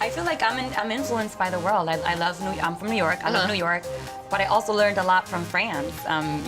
I feel like I'm influenced by the world. I love I'm from New York. I love New York, but I also learned a lot from France. Paris.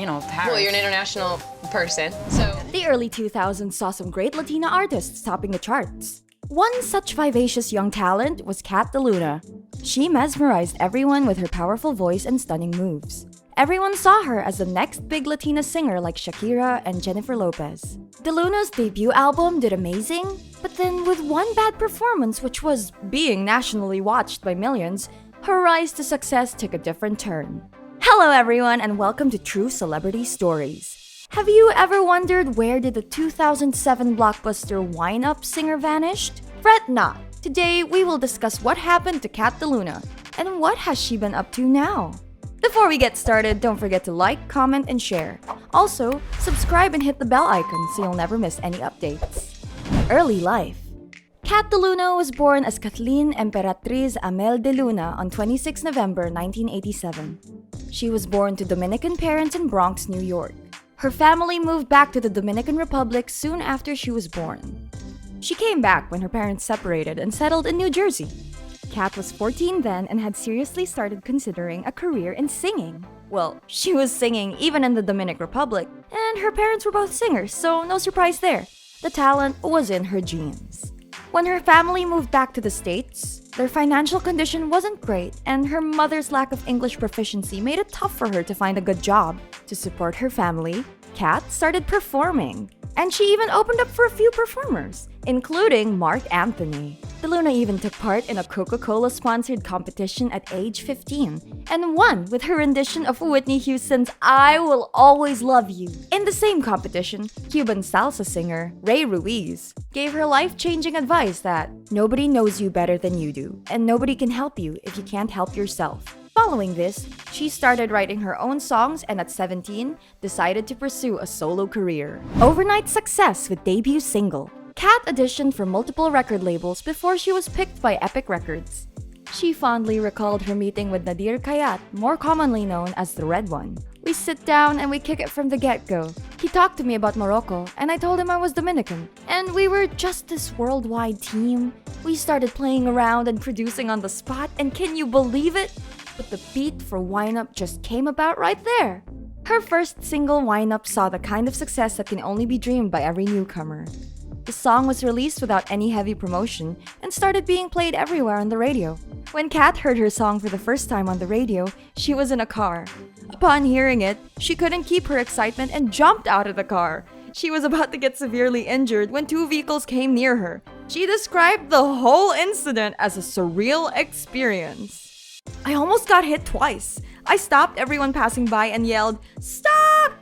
Well, you're an international person, so. The early 2000s saw some great Latina artists topping the charts. One such vivacious young talent was Kat Deluna. She mesmerized everyone with her powerful voice and stunning moves. Everyone saw her as the next big Latina singer like Shakira and Jennifer Lopez. DeLuna's debut album did amazing, but then with one bad performance, which was being nationally watched by millions, her rise to success took a different turn. Hello everyone and welcome to True Celebrity Stories. Have you ever wondered where did the 2007 blockbuster Wine Up singer vanished? Fret not. Today we will discuss what happened to Kat Deluna and what has she been up to now. Before we get started, don't forget to like, comment, and share. Also, subscribe and hit the bell icon so you'll never miss any updates. Early life. Kat Deluna was born as Kathleen Emperatriz Amell DeLuna on 26 November 1987. She was born to Dominican parents in Bronx, New York. Her family moved back to the Dominican Republic soon after she was born. She came back when her parents separated and settled in New Jersey. Kat was 14 then and had seriously started considering a career in singing. Well, she was singing even in the Dominican Republic, and her parents were both singers, so no surprise there. The talent was in her genes. When her family moved back to the States, their financial condition wasn't great, and her mother's lack of English proficiency made it tough for her to find a good job. To support her family, Kat started performing, and she even opened up for a few performers, including Mark Anthony. DeLuna even took part in a Coca-Cola-sponsored competition at age 15 and won with her rendition of Whitney Houston's I Will Always Love You. In the same competition, Cuban salsa singer Ray Ruiz gave her life-changing advice that nobody knows you better than you do, and nobody can help you if you can't help yourself. Following this, she started writing her own songs and at 17, decided to pursue a solo career. Overnight success with debut single. Kat auditioned for multiple record labels before she was picked by Epic Records. She fondly recalled her meeting with Nadir Kayat, more commonly known as the Red One. We sit down and we kick it from the get-go. He talked to me about Morocco, and I told him I was Dominican. And we were just this worldwide team. We started playing around and producing on the spot, and can you believe it? But the beat for Wine Up just came about right there. Her first single, Wine Up, saw the kind of success that can only be dreamed by every newcomer. The song was released without any heavy promotion and started being played everywhere on the radio. When Kat heard her song for the first time on the radio, she was in a car. Upon hearing it, she couldn't keep her excitement and jumped out of the car. She was about to get severely injured when two vehicles came near her. She described the whole incident as a surreal experience. I almost got hit twice. I stopped everyone passing by and yelled, "Stop!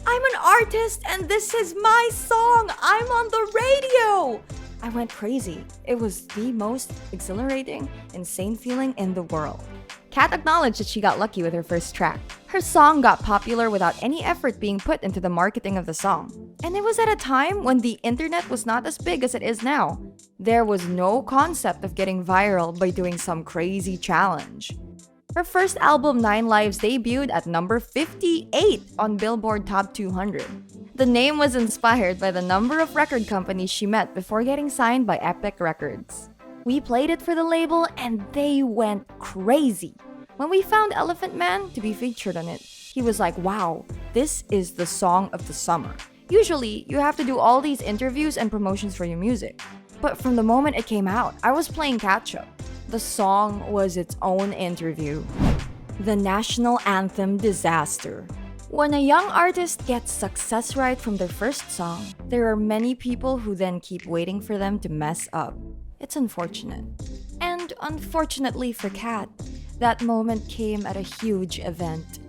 I'm an artist and this is my song! I'm on the radio!" I went crazy. It was the most exhilarating, insane feeling in the world. Kat acknowledged that she got lucky with her first track. Her song got popular without any effort being put into the marketing of the song. And it was at a time when the internet was not as big as it is now. There was no concept of getting viral by doing some crazy challenge. Her first album, 9 Lives, debuted at number 58 on Billboard Top 200. The name was inspired by the number of record companies she met before getting signed by Epic Records. We played it for the label and they went crazy. When we found Elephant Man to be featured on it, he was like, "Wow, this is the song of the summer." Usually, you have to do all these interviews and promotions for your music. But from the moment it came out, I was playing catch-up. The song was its own interview. The national anthem disaster. When a young artist gets success right from their first song, there are many people who then keep waiting for them to mess up. It's unfortunate. And unfortunately for Kat, that moment came at a huge event.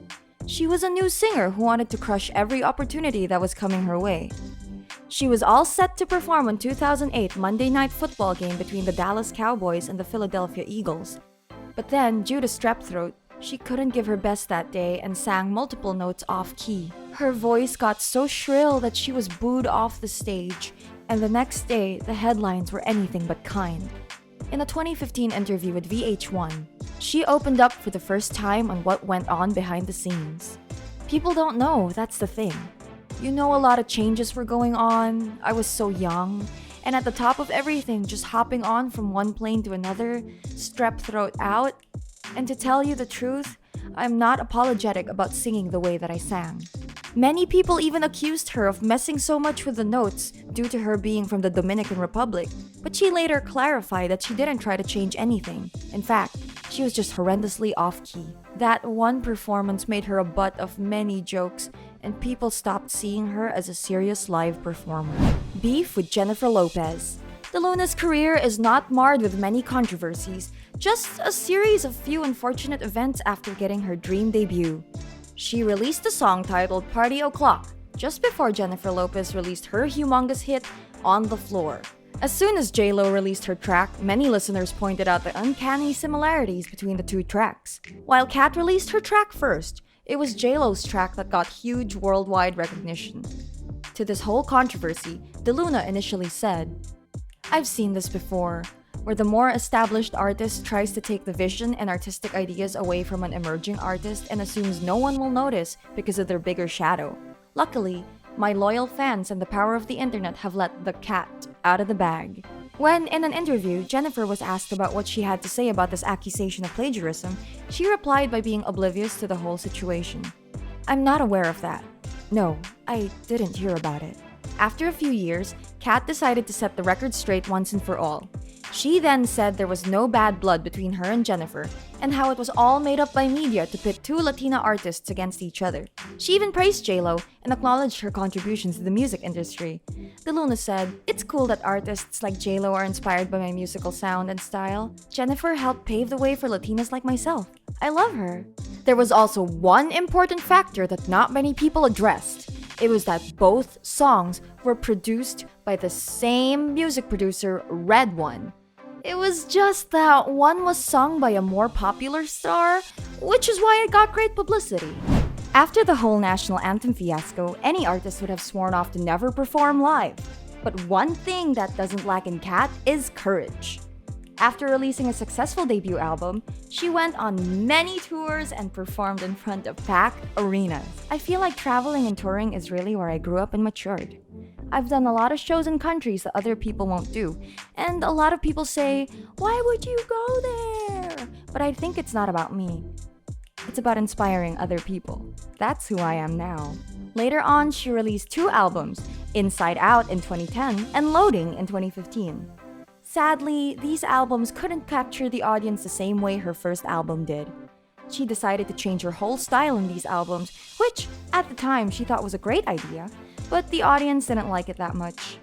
She was a new singer who wanted to crush every opportunity that was coming her way. She was all set to perform on 2008 Monday Night Football game between the Dallas Cowboys and the Philadelphia Eagles. But then, due to strep throat, she couldn't give her best that day and sang multiple notes off-key. Her voice got so shrill that she was booed off the stage, and the next day, the headlines were anything but kind. In a 2015 interview with VH1, she opened up for the first time on what went on behind the scenes. People don't know, that's the thing. You know, a lot of changes were going on. I was so young, And at the top of everything, just hopping on from one plane to another, strep throat out. And to tell you the truth, I'm not apologetic about singing the way that I sang. Many people even accused her of messing so much with the notes due to her being from the Dominican Republic, but she later clarified that she didn't try to change anything. In fact, she was just horrendously off-key. That one performance made her a butt of many jokes, and people stopped seeing her as a serious live performer. Beef with Jennifer Lopez. DeLuna's career is not marred with many controversies, just a series of few unfortunate events after getting her dream debut. She released a song titled Party O'Clock just before Jennifer Lopez released her humongous hit, On the Floor. As soon as J-Lo released her track, many listeners pointed out the uncanny similarities between the two tracks. While Kat released her track first, it was J-Lo's track that got huge worldwide recognition. To this whole controversy, DeLuna initially said, "I've seen this before, where the more established artist tries to take the vision and artistic ideas away from an emerging artist and assumes no one will notice because of their bigger shadow. Luckily, my loyal fans and the power of the internet have let the cat out of the bag." When, in an interview, Jennifer was asked about what she had to say about this accusation of plagiarism, she replied by being oblivious to the whole situation. "I'm not aware of that. No, I didn't hear about it." After a few years, Kat decided to set the record straight once and for all. She then said there was no bad blood between her and Jennifer, and how it was all made up by media to pit two Latina artists against each other. She even praised J-Lo and acknowledged her contributions to the music industry. DeLuna said, "It's cool that artists like J-Lo are inspired by my musical sound and style. Jennifer helped pave the way for Latinas like myself. I love her." There was also one important factor that not many people addressed. It was that both songs were produced by the same music producer, Red One. It was just that one was sung by a more popular star, which is why it got great publicity. After the whole national anthem fiasco, any artist would have sworn off to never perform live. But one thing that doesn't lack in Kat is courage. After releasing a successful debut album, she went on many tours and performed in front of packed arenas. I feel like traveling and touring is really where I grew up and matured. I've done a lot of shows in countries that other people won't do, and a lot of people say, "Why would you go there?" But I think it's not about me. It's about inspiring other people. That's who I am now. Later on, she released 2 albums, Inside Out in 2010 and Loading in 2015. Sadly, these albums couldn't capture the audience the same way her first album did. She decided to change her whole style in these albums, which, at the time, she thought was a great idea, but the audience didn't like it that much.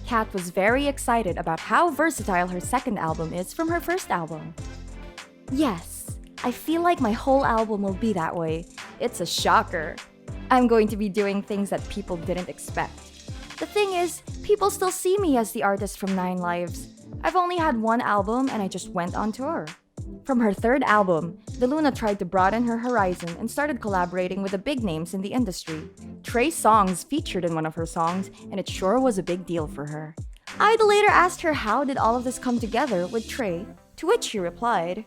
Kat was very excited about how versatile her second album is from her first album. "Yes, I feel like my whole album will be that way. It's a shocker. I'm going to be doing things that people didn't expect. The thing is, people still see me as the artist from 9 Lives. I've only had 1 album and I just went on tour." From her third album, DeLuna tried to broaden her horizon and started collaborating with the big names in the industry. Trey Songz featured in one of her songs, and it sure was a big deal for her. I later asked her how did all of this come together with Trey, to which she replied,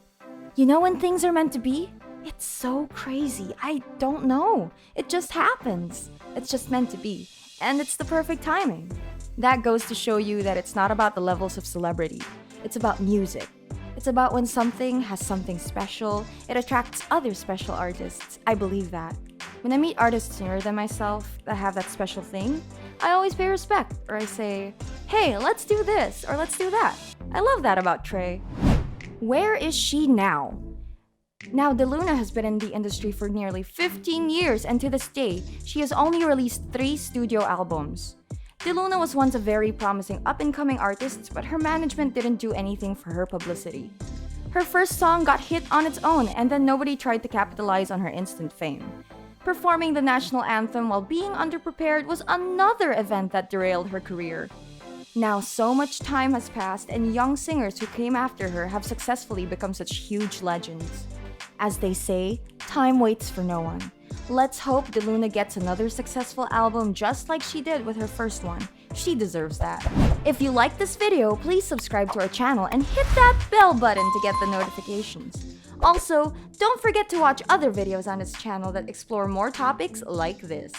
"You know when things are meant to be? It's so crazy. I don't know. It just happens. It's just meant to be. And it's the perfect timing." That goes to show you that it's not about the levels of celebrity. It's about music. It's about when something has something special, it attracts other special artists. I believe that. When I meet artists nearer than myself that have that special thing, I always pay respect, or I say, "Hey, let's do this," or "Let's do that." I love that about Trey. Where is she now? Now, DeLuna has been in the industry for nearly 15 years, and to this day, she has only released 3 studio albums. DeLuna was once a very promising up-and-coming artist, but her management didn't do anything for her publicity. Her first song got hit on its own, and then nobody tried to capitalize on her instant fame. Performing the national anthem while being underprepared was another event that derailed her career. Now, so much time has passed, and young singers who came after her have successfully become such huge legends. As they say, time waits for no one. Let's hope DeLuna gets another successful album just like she did with her first one. She deserves that. If you like this video, please subscribe to our channel and hit that bell button to get the notifications. Also, don't forget to watch other videos on this channel that explore more topics like this.